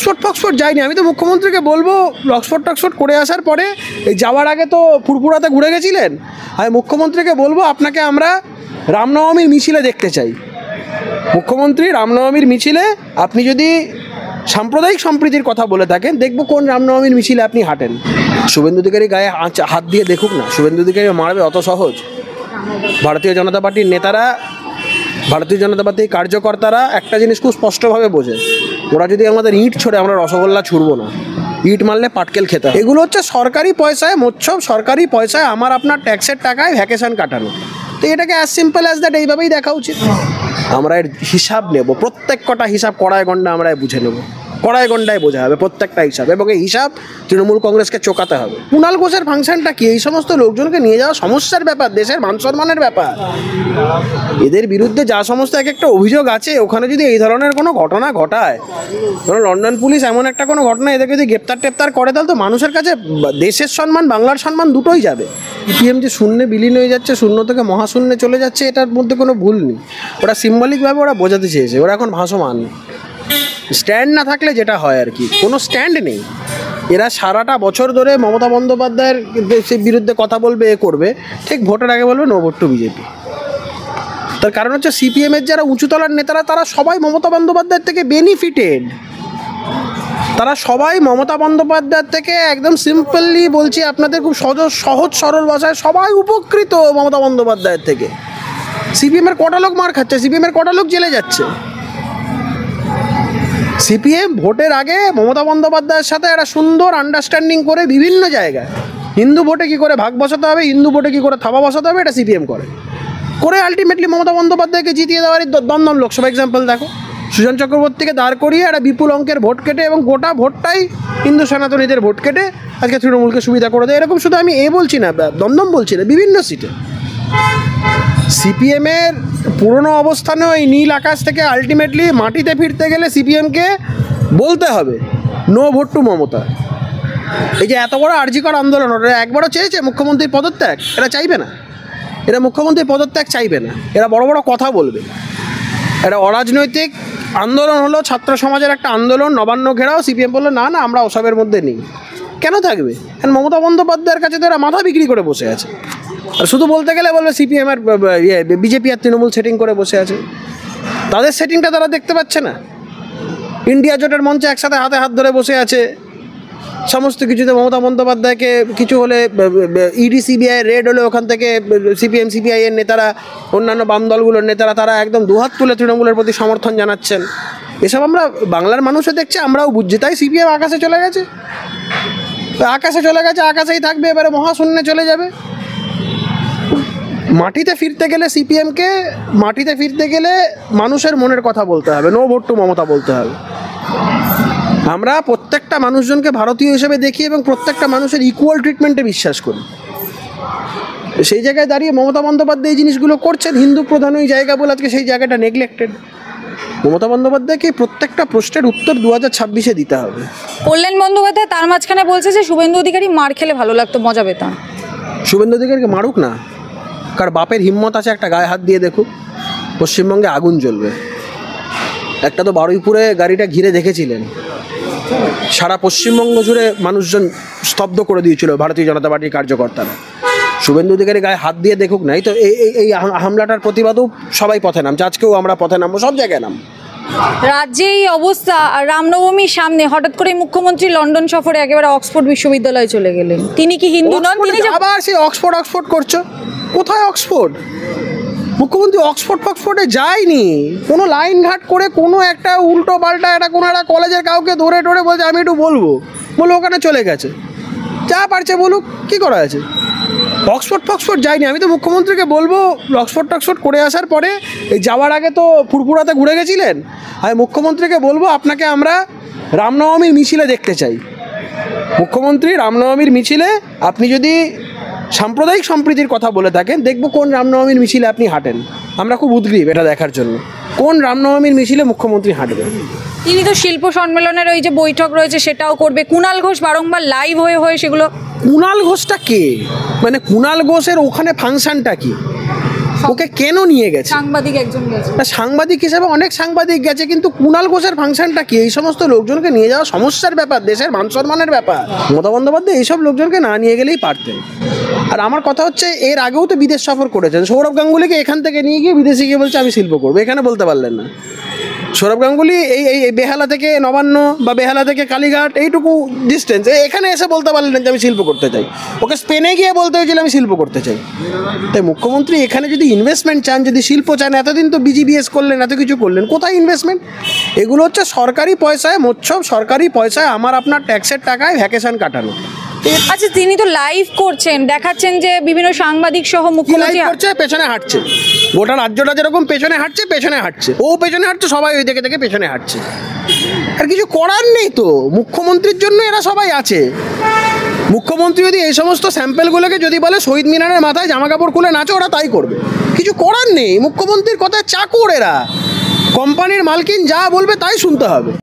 Oxford ফক্সফোর্ড যাইনি, আমি তো মুখ্যমন্ত্রীকে বলবো অক্সফোর্ড টক্সফোর্ড করে আসার পরে এই যাওয়ার আগে তো ফুরফুরাতে ঘুরে গেছিলেন, আমি মুখ্যমন্ত্রীকে বলবো আপনাকে আমরা রামনবমীর মিছিলে দেখতে চাই। মুখ্যমন্ত্রী রামনবমীর মিছিলে আপনি যদি সাম্প্রদায়িক সম্প্রীতির কথা বলে থাকেন, দেখবো কোন রামনবমীর মিছিলে আপনি হাঁটেন। শুভেন্দু অধিকারী গায়ে হাত দিয়ে দেখুক না, শুভেন্দু অধিকারী মারবে অত সহজ? ভারতীয় জনতা পার্টির নেতারা, ভারতীয় জনতা পার্টির কার্যকর্তারা একটা জিনিস খুব স্পষ্টভাবে বোঝে, ওরা যদি আমাদের ইট ছোড়ে আমরা রসগোল্লা ছুড়বো না, ইট মারলে পাটকেল খেতে হয়। এগুলো হচ্ছে সরকারি পয়সায় মোচ্ছব, সরকারি পয়সায় আমার আপনার ট্যাক্সের টাকায় ভ্যাকেশন কাটানো। তো এটাকে অ্যাজ সিম্পল অ্যাজ দ্যাট এইভাবেই দেখা উচিত। আমরা এর হিসাব নেব, প্রত্যেক কটা হিসাব কড়ায় গন্ডা আমরা বুঝে নেব, কড়ায় গন্ডায় বোঝা হবে প্রত্যেকটা হিসাব, এবং এই হিসাব তৃণমূল কংগ্রেসকে চোকাতে হবে। কুণাল ঘোষের ফাংশনটা কি? এই সমস্ত লোকজনকে নিয়ে যাওয়া সমস্যার ব্যাপার, দেশের মান সম্মানের ব্যাপার। এদের বিরুদ্ধে যা সমস্ত এক একটা অভিযোগ আছে, ওখানে যদি এই ধরনের কোনো ঘটনা ঘটায়, ধরো লন্ডন পুলিশ এমন একটা কোনো ঘটনা এদেরকে যদি গ্রেপ্তার টেপ্তার করে, তাহলে তো মানুষের কাছে দেশের সম্মান, বাংলার সম্মান দুটোই যাবে। ইপিএম যে শূন্যে বিলীন হয়ে যাচ্ছে, শূন্য থেকে মহাশূন্যে চলে যাচ্ছে, এটার মধ্যে কোনো ভুল নেই। ওরা সিম্বলিকভাবে ওরা বোঝাতে চেয়েছে, ওরা এখন ভাসমান। স্ট্যান্ড না থাকলে যেটা হয় আর কি, কোনো স্ট্যান্ড নেই। এরা সারাটা বছর ধরে মমতা বন্দ্যোপাধ্যায়ের বিরুদ্ধে কথা বলবে, এ করবে, ঠিক ভোটের আগে বলবে নো ভোট টু বিজেপি। তার কারণ হচ্ছে সিপিএমের যারা উঁচুতলার নেতারা, তারা সবাই মমতা বন্দ্যোপাধ্যায়ের থেকে বেনিফিটেড। তারা সবাই মমতা বন্দ্যোপাধ্যায়ের থেকে, একদম সিম্পলি বলছি আপনাদের, খুব সহজ সরল ভাষায়, সবাই উপকৃত মমতা বন্দ্যোপাধ্যায়ের থেকে। সিপিএমের কটা লোক মার খাচ্ছে, সিপিএমের কটা লোক জেলে যাচ্ছে। সিপিএম ভোটের আগে মমতা বন্দ্যোপাধ্যায়ের সাথে একটা সুন্দর আন্ডারস্ট্যান্ডিং করে বিভিন্ন জায়গায় হিন্দু ভোটে কী করে ভাগ বসাতে হবে, হিন্দু ভোটে কী করে থাবা বসাতে হবে, এটা সিপিএম করে আলটিমেটলি মমতা বন্দ্যোপাধ্যায়কে জিতিয়ে দেওয়ারই দমদম লোকসভা এক্সাম্পল দেখো। সুজন চক্রবর্তীকে দাঁড় করিয়ে একটা বিপুল অঙ্কের ভোট কেটে, এবং গোটা ভোটটাই হিন্দু সনাতনীদের ভোট কেটে আজকে তৃণমূলকে সুবিধা করে দেয়। এরকম শুধু আমি বলছি না, দমদম বলছি না, বিভিন্ন সিটে সিপিএমের পুরনো অবস্থানে ওই নীল আকাশ থেকে আলটিমেটলি মাটিতে ফিরতে গেলে সিপিএমকে বলতে হবে নো ভোট টু মমতা। এই যে এত বড় আরজিকর আন্দোলন, ওরা একবারও চেয়েছে মুখ্যমন্ত্রীর পদত্যাগ? এরা চাইবে না, এরা মুখ্যমন্ত্রীর পদত্যাগ চাইবে না, এরা বড় বড় কথা বলবে। একটা অরাজনৈতিক আন্দোলন হলো, ছাত্র সমাজের একটা আন্দোলন, নবান্ন ঘেরাও, সিপিএম বললো না না আমরা ওসবের মধ্যে নেই। কেন থাকবে? কারণ মমতা বন্দ্যোপাধ্যায়ের কাছে তো এরা মাথা বিক্রি করে বসে আছে। আর শুধু বলতে গেলে বলবে সিপিএম আর বিজেপি আর তৃণমূল সেটিং করে বসে আছে। তাদের সেটিংটা তারা দেখতে পাচ্ছে না। ইন্ডিয়া জোটের মঞ্চে একসাথে হাতে হাত ধরে বসে আছে, সমস্ত কিছুতে মমতা বন্দ্যোপাধ্যায়কে কিছু হলে, ইডি সিবিআই রেড হলে ওখান থেকে সিপিএম সিপিআই এর নেতারা, অন্যান্য বাম দলগুলোর নেতারা, তারা একদম দুহাত তুলে তৃণমূলের প্রতি সমর্থন জানাচ্ছেন। এসব আমরা বাংলার মানুষও দেখছে, আমরাও বুঝছি। তাই সিপিএম আকাশে চলে গেছে, আকাশেই থাকবে, এবারে মহাশূন্যে চলে যাবে। মাটিতে ফিরতে গেলে সিপিএমকে, মাটিতে ফিরতে গেলে মানুষের মনের কথা বলতে হবে, নো ভোট টু মমতা বলতে হবে। আমরা প্রত্যেকটা মানুষজনকে ভারতীয় হিসেবে দেখি এবং প্রত্যেকটা মানুষের ইকুয়াল ট্রিটমেন্টে বিশ্বাস করি। সেই জায়গায় দাঁড়িয়ে মমতা বন্দ্যোপাধ্যায় এই জিনিসগুলো করছেন, হিন্দু প্রধান ওই জায়গা বলে আজকে সেই জায়গাটা নেগলেক্টেড। মমতা বন্দ্যোপাধ্যায়কে প্রত্যেকটা প্রশ্নের উত্তর 2026-এ দিতে হবে। কল্যাণ বন্দ্যোপাধ্যায় তার মাঝখানে বলছে যে শুভেন্দু অধিকারী মার খেলে ভালো লাগতো, মজা পেতাম। শুভেন্দু অধিকারীকে মারুক না, কার বাপের হিম্মত আছে একটা গায়ে হাত দিয়ে দেখুক, পশ্চিমবঙ্গে আগুন জ্বলবে। একটা তো বারুইপুরে গাড়িটা ঘিরে দেখেছিলেন, সারা পশ্চিমবঙ্গ জুড়ে মানুষজন স্তব্ধ করে দিয়েছিল ভারতীয় জনতা পার্টির কার্যকর্তারা। শুভেন্দু অধিকারী গায়ে হাত দিয়ে দেখুক না। এই তো এই হামলাটার প্রতিবাদও সবাই পথে নামছে, আজকেও আমরা পথে নামবো, সব জায়গায় নাম। রাজ্যে এই অবস্থা, রামনবমীর সামনে হঠাৎ করে মুখ্যমন্ত্রী লন্ডন সফরে একেবারে অক্সফোর্ড বিশ্ববিদ্যালয়ে চলে গেলেন। তিনি কি হিন্দু নন? আবার সেই অক্সফোর্ড করছো? কোথায় অক্সফোর্ড? মুখ্যমন্ত্রী অক্সফোর্ডে যায়নি। কোনো লাইন ঘাট করে কোনো একটা উল্টো পাল্টা একটা কোনো একটা কলেজের কাউকে ধরে টরে বলছে আমি একটু বলবো, বলে ওখানে চলে গেছে। যা পারছে বলুক, কী করা আছে? অক্সফোর্ড যায়নি, আমি তো মুখ্যমন্ত্রীকে বলবো অক্সফোর্ড টক্সফোর্ড করে আসার পরে এই যাওয়ার আগে তো ফুরফুরাতে ঘুরে গেছিলেন, আমি মুখ্যমন্ত্রীকে বলবো আপনাকে আমরা রামনবমীর মিছিলে দেখতে চাই। মুখ্যমন্ত্রী রামনবমীর মিছিলে আপনি যদি সাম্প্রদায়িক সম্প্রীতির কথা বলে থাকেন, দেখবো কোন রামনবমীর মিছিলে আপনি হাঁটেন। আমরা খুব উদগ্রীব এটা দেখার জন্য, কোন রামনবমীর মিছিলে মুখ্যমন্ত্রী হাঁটবে। তিনি তো শিল্প সম্মেলনের ওই যে বৈঠক রয়েছে সেটাও করবে। কুণাল ঘোষ বারংবার লাইভ হয়ে সেগুলো। কুণাল ঘোষটা কে? মানে কুণাল ঘোষের ওখানে ফাংশনটা কি? ওকে কেন নিয়ে গেছে? সাংবাদিক একজন গেছে। না, সাংবাদিক হিসেবে অনেক সাংবাদিক গেছে, কিন্তু কুণাল ঘোষের ফাংশনটা কি? এই সমস্ত লোকজনকে নিয়ে যাওয়া সমস্যার ব্যাপার, দেশের মান সম্মানের ব্যাপার। মমতা বন্দ্যোপাধ্যায় এইসব লোকজনকে না নিয়ে গেলেই পারতেন। আর আমার কথা হচ্ছে, এর আগেও তো বিদেশ সফর করেছেন। সৌরভ গাঙ্গুলিকে এখান থেকে নিয়ে গিয়ে বিদেশে গিয়ে বলছে আমি শিল্প করবো, এখানে বলতে পারলেন না। সৌরভ গাঙ্গুলি এই বেহালা থেকে নবান্ন বা বেহালা থেকে কালীঘাট এইটুকু ডিস্টেন্স, এখানে এসে বলতে পারলেন যে আমি শিল্প করতে চাই। ওকে স্পেনে গিয়ে বলতে হয়েছিল আমি শিল্প করতে চাই। তাই মুখ্যমন্ত্রী এখানে যদি ইনভেস্টমেন্ট চান, যদি শিল্প চান, এতদিন তো বিজিবিএস করলেন, এত কিছু করলেন, কোথায় ইনভেস্টমেন্ট? এগুলো হচ্ছে সরকারি পয়সায় মোচ্ছব, সরকারি পয়সায় আমার আপনার ট্যাক্সের টাকায় ভ্যাকেশন কাটানো। আচ্ছা, তিনি তো লাইভ করছেন, দেখাচ্ছেন যে বিভিন্ন সাংবাদিক সহ কি লাইভ মুখ্যমন্ত্রী করছে? পেছনে হাঁটছে। গোটা রাজ্যটা যেরকম পেছনে হাঁটছে, ও পেছনে হাঁটছে, সবাই ওই দেখে দেখে পেছনে হাঁটছে। আর কিছু করার নেই তো, মুখ্যমন্ত্রীর জন্য এরা সবাই আছে। মুখ্যমন্ত্রী যদি এই সমস্ত স্যাম্পেলগুলোকে যদি বলে শহীদ মিনারের মাথায় জামা কাপড় খুলে নাচো, ওরা তাই করবে। কিছু করার নেই, মুখ্যমন্ত্রীর কথায় চাকর এরা। কোম্পানির মালকিন যা বলবে তাই শুনতে হবে।